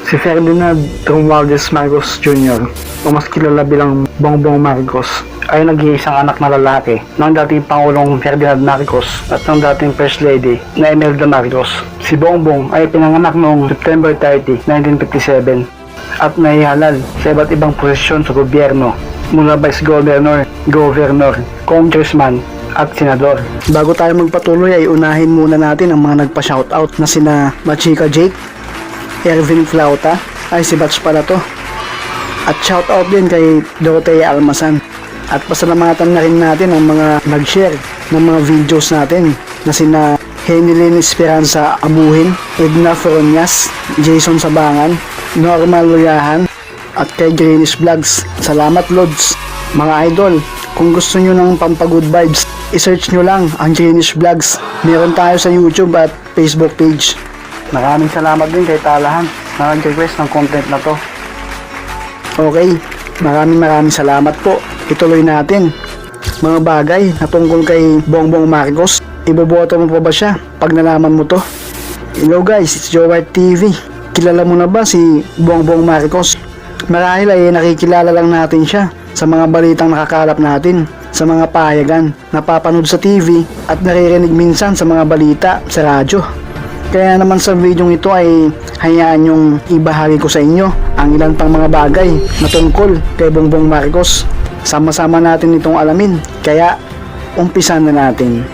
Si Ferdinand Romualdez Marcos Jr. o mas kilala bilang Bongbong Marcos ay nag-iisang anak na lalaki ng dating Pangulong Ferdinand Marcos at ng dating First Lady na Imelda Marcos. Si Bongbong ay pinanganak noong September 30, 1957 at naihalal sa iba't ibang posisyon sa gobyerno mula Vice Governor, Governor, Congressman at Senador. Bago tayo magpatuloy ay unahin muna natin ang mga nagpa-shoutout na sina Machika Jake, Ervin Flauta, ay si Batch pala to. At shoutout din kay Dorothea Almasan. At pasalamatan na rin natin ang mga nag-share ng mga videos natin na sina Henilyn Esperanza Abuhin, Edna Foronias, Jason Sabangan, Norma Luyahan, at kay Greenish Vlogs. Salamat Lods! Mga idol, kung gusto nyo ng pampagood vibes, isearch nyo lang ang Greenish Vlogs. Meron tayo sa YouTube at Facebook page. Maraming salamat din kay Talahan na nag-request ng content na to. Okay, maraming salamat po. Ituloy natin. Mga bagay na tungkol kay Bongbong Marcos, iboboto mo pa ba siya pag nalaman mo to? Hello guys, it's Joe White TV. Kilala mo na ba si Bongbong Marcos? Marahil ay nakikilala lang natin siya sa mga balitang nakakalap natin, sa mga pahayagan, napapanood sa TV at naririnig minsan sa mga balita sa radyo. Kaya naman sa video ito ay hayaan yung ibahagi ko sa inyo ang ilan pang mga bagay na tungkol kay Bongbong Marcos. Sama-sama natin itong alamin, kaya umpisan na natin.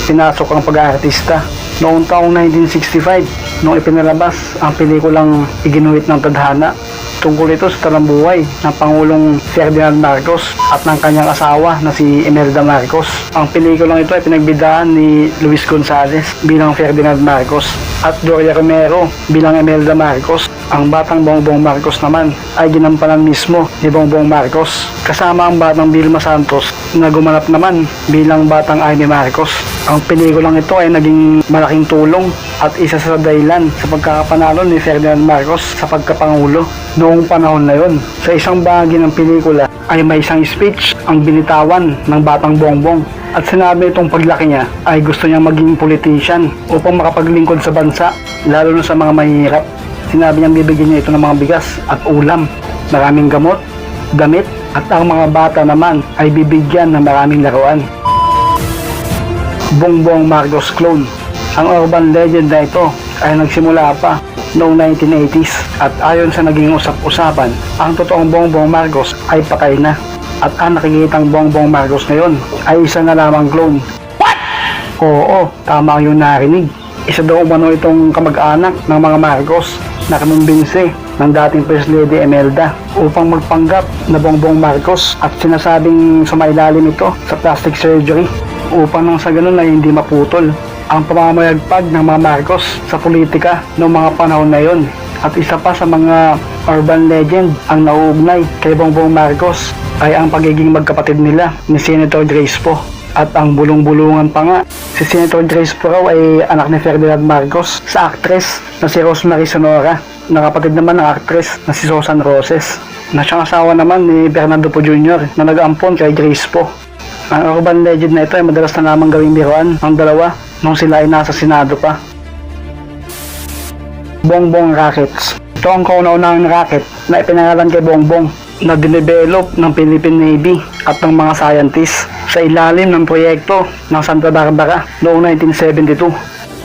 Pinasok ang pag-aartista noong taong 1965 nung ipinalabas ang pelikulang Iginuhit ng Tadhana. Tungkol ito sa talambuhay ng Pangulong Ferdinand Marcos at ng kanyang asawa na si Imelda Marcos. Ang pelikulang ito ay pinagbidahan ni Luis Gonzalez bilang Ferdinand Marcos at Gloria Romero bilang Imelda Marcos. Ang batang Bongbong Marcos naman ay ginampanan mismo ni Bongbong Marcos kasama ang batang Vilma Santos na gumanap naman bilang batang Amy Marcos. Ang pelikulang ito ay naging malaking tulong at isa sa dahilan sa pagkakapanalo ni Ferdinand Marcos sa pagkapangulo noong panahon na yon. Sa isang bahagi ng pelikula ay may isang speech ang binitawan ng batang Bongbong at sinabi itong paglaki niya ay gusto niyang maging politician upang makapaglingkod sa bansa lalo na sa mga mahihirap. Sinabi niyang bibigyan niya ito ng mga bigas at ulam, maraming gamot, damit at ang mga bata naman ay bibigyan ng maraming laruan. Bongbong Marcos clone. Ang urban legend na ito ay nagsimula pa noong 1980s at ayon sa naging usap-usapan, ang totoong Bongbong Marcos ay patay na at ang nakikitang Bongbong Marcos ngayon ay isa na lamang clone. What? Oo, tama yung narinig. Isa daw umano itong kamag-anak ng mga Marcos na kinumbinsi ng dating First Lady Imelda upang magpanggap na Bongbong Marcos at sinasabing sumailalim ito sa plastic surgery upang nang sa ganun ay hindi maputol ang pamamayagpag ng mga Marcos sa politika noong mga panahon na yon. At isa pa sa mga urban legend ang nauugnay kay Bongbong Marcos ay ang pagiging magkapatid nila ni Senator Grace Poe. At ang bulong-bulungan pa nga, si Senator Grace Poe raw ay anak ni Ferdinand Marcos sa actress na si Rosemary Sonora, na kapatid naman ng actress na si Susan Roses, na siyang asawa naman ni Bernardo Poe Jr. na nag-aampon kay Grace Poe. Ang urban legend na ito ay madalas na namang gawing biruan ang dalawa nung sila ay nasa Senado pa. Bongbong Rockets. Ito ang kauna-unahang rocket na ipinangalan kay Bongbong na dinevelop ng Philippine Navy at ng mga scientists sa ilalim ng proyekto ng Santa Barbara noong 1972.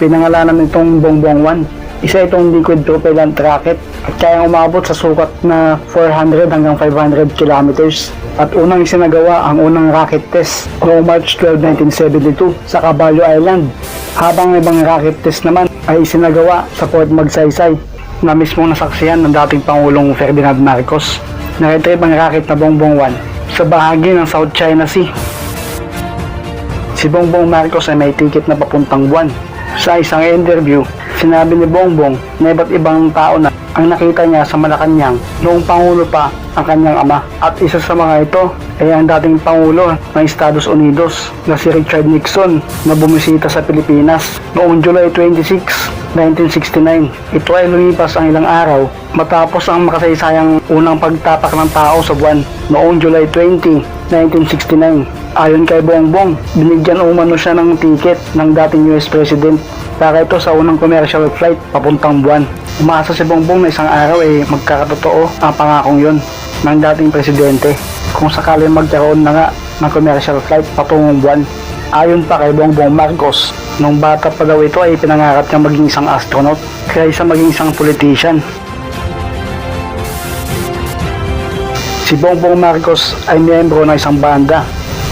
Pinangalanan itong Bongbong 1. Isa itong liquid propellant rocket at kayang umabot sa sukat na 400 hanggang 500 kilometers. At unang isinagawa ang unang rocket test noong March 12, 1972 sa Caballo Island. Habang ibang rocket test naman ay isinagawa sa Port Magsaysay na mismong nasaksihan ng dating Pangulong Ferdinand Marcos. Na-retrieve ang rocket na Bongbong 1 sa bahagi ng South China Sea. Si Bongbong Marcos ay may ticket na papuntang buwan. Sa isang interview, sinabi ni Bongbong na iba't ibang tao na ang nakita niya sa Malacanang noong Pangulo pa ang kanyang ama. At isa sa mga ito ay ang dating Pangulo ng Estados Unidos na si Richard Nixon na bumisita sa Pilipinas noong July 26, 1969. Ito ay lumipas ang ilang araw matapos ang makasaysayang unang pagtapak ng tao sa buwan noong July 20, 1969. Ayon kay Bongbong, binigyan umano siya ng ticket ng dating US President para ito sa unang commercial flight papuntang buwan. Umaasa si Bongbong na isang araw ay magkakatotoo ang pangakong yon ng dating presidente kung sakaling magkaroon na nga ng commercial flight patungong buwan. Ayon pa kay Bongbong Marcos, nung bata pa daw ito ay pinangarap niyang maging isang astronaut kaysa maging isang politician. Si Bongbong Marcos ay miyembro ng isang banda.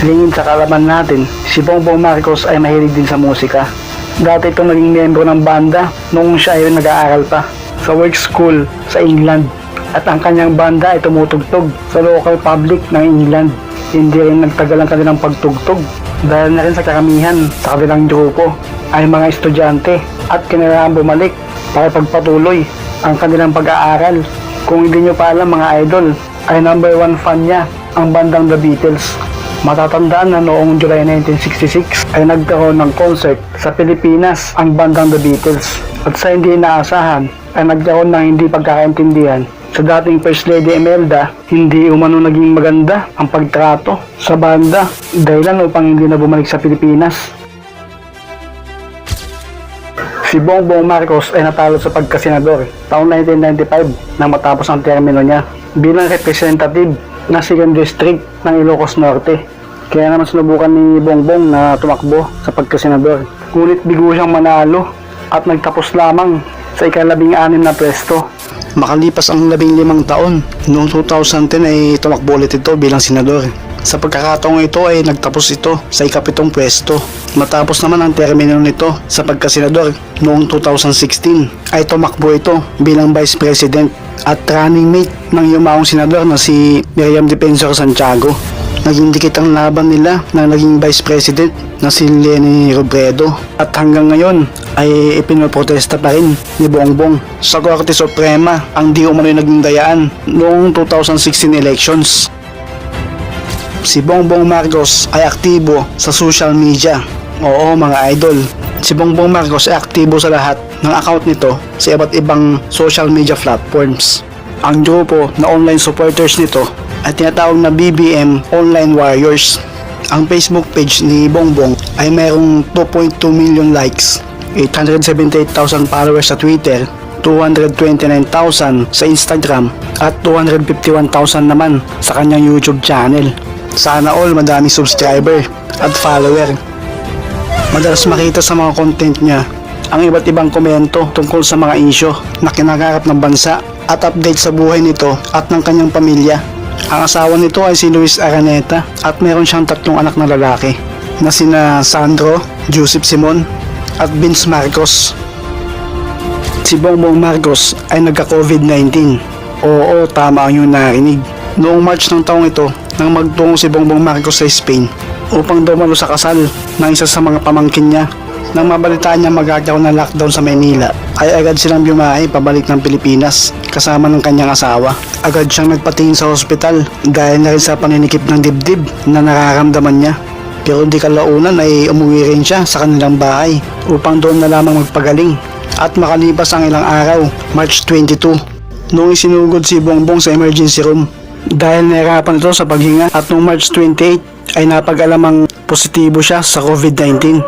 Lingid sa kaalaman natin, si Bongbong Marcos ay mahilig din sa musika. Dati itong naging miyembro ng banda noong siya ay nag-aaral pa sa work school sa England. At ang kanyang banda ay tumutugtog sa local public ng England. Hindi rin nagtagal ang kanilang pagtugtog dahil na rin sa karamihan sa kanilang grupo ay mga estudyante at kailangan bumalik para pagpatuloy ang kanilang pag-aaral. Kung hindi nyo pa alam mga idol, ay number 1 fan niya ang bandang The Beatles. Matatandaan na noong July 1966 ay nagkaroon ng concert sa Pilipinas ang bandang The Beatles. At sa hindi inaasahan ay nagkaroon ng hindi pagkakaintindihan sa dating First Lady Imelda. Hindi umano naging maganda ang pagtrato sa banda dahilan upang hindi na bumalik sa Pilipinas. Si Bongbong Marcos ay natalo sa pagkasenador taong 1995 nang matapos ang termino niya bilang representative na 2nd District ng Ilocos Norte. Kaya naman sinubukan ni Bongbong na tumakbo sa pagkasenador. Ngunit bigo siyang manalo at nagtapos lamang sa ika-16 na pwesto. Makalipas ang 15 taon, noong 2010 ay tumakbo ulit ito bilang senador. Sa pagkakataong ito ay nagtapos ito sa ika-7 pwesto. Matapos naman ang termino nito sa pagkasenador noong 2016 ay tumakbo ito bilang Vice President at running mate ng yumaong senador na si Miriam Defensor Santiago. Naging dikit ang laban nila na naging Vice President na si Leni Robredo at hanggang ngayon ay ipinoprotesta pa rin ni Bongbong sa Korte Suprema ang di umano'y naging dayaan noong 2016 elections. Si Bongbong Marcos ay aktibo sa social media. Oo mga idol, si Bongbong Marcos ay aktibo sa lahat ng account nito sa iba't ibang social media platforms. Ang grupo na online supporters nito ay tinatawag na BBM Online Warriors. Ang Facebook page ni Bongbong ay mayroong 2.2 million likes, 878,000 followers sa Twitter, 229,000 sa Instagram at 251,000 naman sa kanyang YouTube channel. Sana all madaming subscriber at follower. Madalas makita sa mga content niya ang iba't ibang komento tungkol sa mga isyu na kinakarap ng bansa at update sa buhay nito at ng kanyang pamilya. Ang asawa nito ay si Luis Araneta at meron siyang 3 anak na lalaki na sina Sandro, Joseph Simon at Vince Marcos. Si Bongbong Marcos ay nagka-COVID-19. Oo, tama ang iyong narinig. Noong March ng taong ito, nang magtungo si Bongbong Marcos sa Spain upang dumalo sa kasal ng isa sa mga pamangkin niya. Nang mabalitaan niya magkakaroon ng lockdown sa Maynila, ay agad silang biyahe pabalik ng Pilipinas kasama ng kanyang asawa. Agad siyang nagpatingin sa ospital dahil na rin sa paninikip ng dibdib na nararamdaman niya. Pero di kalaunan ay umuwi rin siya sa kanilang bahay upang doon na lamang magpagaling. At makalipas ang ilang araw, March 22, noong isinugod si Bongbong sa emergency room dahil nahirapan ito sa paghinga at noong March 28 ay napag-alamang positibo siya sa COVID-19.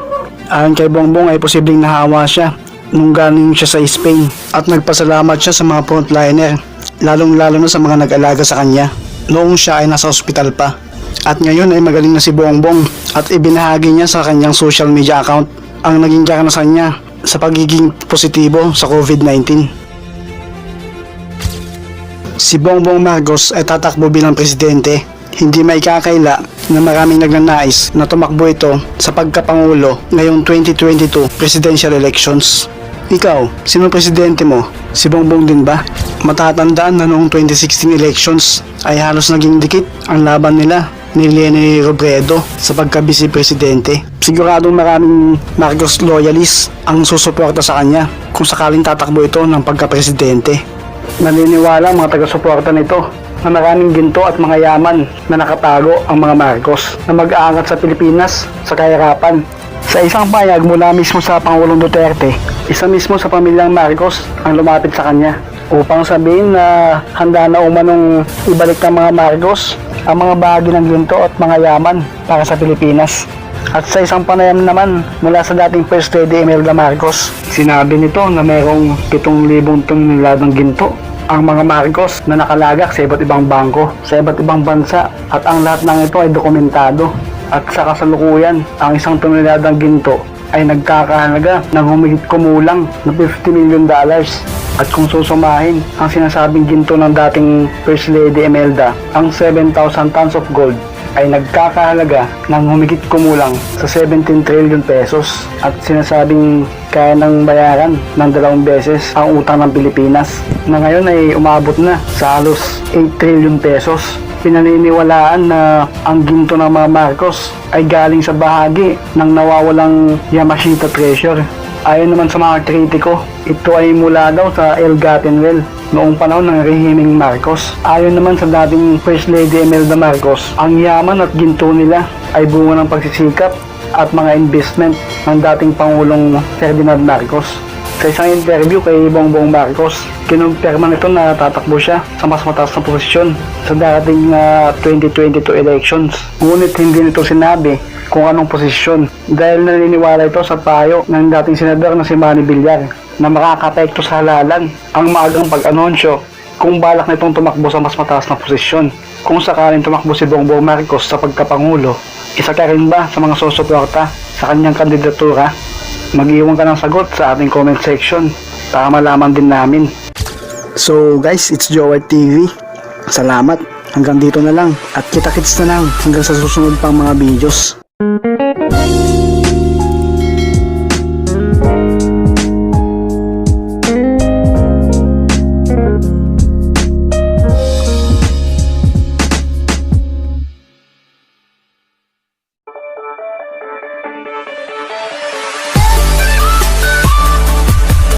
Ayon kay Bongbong ay posibleng nahawa siya nung galing siya sa Spain at nagpasalamat siya sa mga frontliner, lalong-lalo na sa mga nag-alaga sa kanya noong siya ay nasa ospital pa. At ngayon ay magaling na si Bongbong at ibinahagi niya sa kanyang social media account ang naging karanasan niya sa pagiging positibo sa COVID-19. Si Bongbong Marcos ay tatakbo bilang presidente. Hindi maikakaila na maraming nagnanais na tumakbo ito sa pagkapangulo ngayong 2022 presidential elections. Ikaw, sino presidente mo? Si Bongbong din ba? Matatandaan na noong 2016 elections ay halos naging dikit ang laban nila ni Leni Robredo sa pagka-vice presidente. Siguradong maraming Marcos loyalists ang susuporta sa kanya kung sakaling tatakbo ito ng pagka-presidente. Naniniwala ang mga taga-suporta nito na maraming ginto at mga yaman na nakatago ang mga Marcos na mag-aangat sa Pilipinas sa kahirapan. Sa isang payag mula mismo sa Pangulong Duterte, isa mismo sa pamilyang Marcos ang lumapit sa kanya upang sabihin na handa na umanong ibalik ng mga Marcos ang mga bahagi ng ginto at mga yaman para sa Pilipinas. At sa isang panayam naman mula sa dating First Lady Imelda Marcos, sinabi nito na mayroong 7,000 tonelada ng ginto ang mga Marcos na nakalagak sa iba't ibang bangko, sa iba't ibang bansa, at ang lahat ng ito ay dokumentado. At sa kasalukuyan, ang 1 toneladang ginto ay nagkakahalaga ng humigit kumulang na $50 million. At kung susumahin ang sinasabing ginto ng dating First Lady Imelda, ang 7,000 tons of gold ay nagkakahalaga ng humigit kumulang sa 17 trillion pesos at sinasabing kaya nang bayaran ng 2 beses ang utang ng Pilipinas na ngayon ay umabot na sa halos 8 trillion pesos. Pinaniniwalaan na ang ginto ng mga Marcos ay galing sa bahagi ng nawawalang Yamashita Treasure. Ayon naman sa mga kritiko, ito ay mula daw sa ill-gotten wealth noong panahon ng rehimeng Marcos. Ayon naman sa dating First Lady Imelda Marcos, ang yaman at ginto nila ay bunga ng pagsisikap at mga investment ng dating Pangulong Ferdinand Marcos. Sa isang interview kay Bongbong Marcos, kinumpirma nito na tatakbo siya sa mas mataas na posisyon sa darating 2022 elections. Ngunit hindi nito sinabi kung anong posisyon dahil naniniwala ito sa payo ng dating senador na si Manny Villar na makakapekto sa halalan ang maagang pag-anunsyo kung balak nitong tumakbo sa mas mataas na posisyon. Kung sakaling tumakbo si Bongbong Marcos sa pagkapangulo, isa ka rin ba sa mga susuporta sa kanyang kandidatura? Mag-iwan ka ng sagot sa ating comment section para malaman din namin. So guys, it's Joel TV. Salamat. Hanggang dito na lang at kita-kits na lang hanggang sa susunod pang mga videos.